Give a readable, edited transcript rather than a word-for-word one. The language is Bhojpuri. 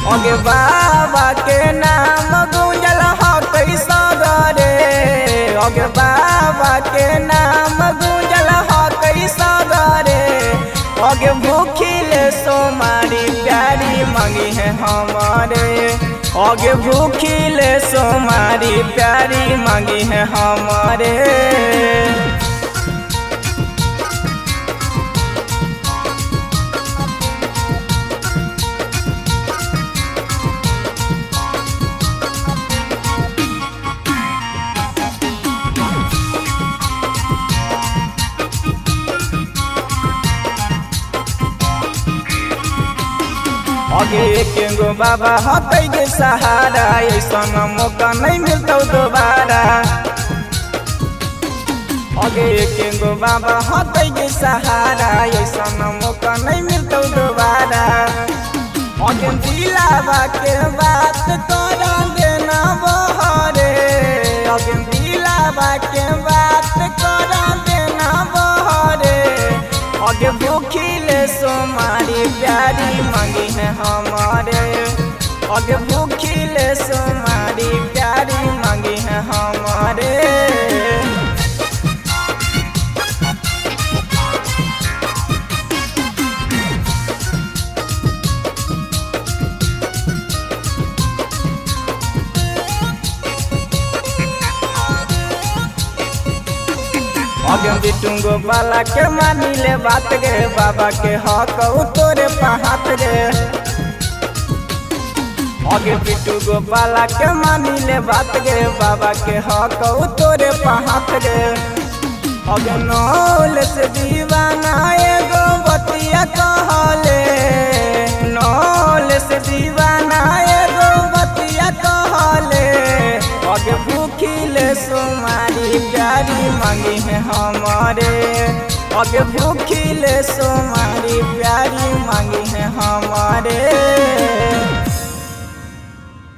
अगे बाबा के नाम गूंजल हकई सगरे, अगे बाबा के नाम गूंजल हकई सगरे। अगे भूखिले सोमारी प्यारी मांगी है हमारे, अगे भूखिले सोमारी प्यारी मांगी है हमारे। अगे एक गो बाबा हकई के सहारा, ऐसा मौका नहीं मिलता दोबारा। अगे एक गो बाबा हकई के सहारा, ऐसा मौका नहीं मिलता दोबारा। अगे दिलावा के बात कर देना बहरे, अगे दिलावा के बात कर देना बहरे। अगे भूखिले सोमारी प्यारी मांगी है हमारे, अगे भूखिले सोमारी प्यारी मांगी है हमारे। अगे बिटू गोपाला के मानी ले बात गे, बाबा के हक तोरे पहात गे। अगे बिटू गोपाला के मानी ले बात गे, बाबा के हक तोरे पहात गे। अगे नौल से दीवाना एगो बतिया कहले, नौल से दीवाना एगो बतिया कहले। अगे भूखिले सोमारी प्यारी मांगी है हमारे, अगे भूखिले सोमारी प्यारी मांगी है हमारे।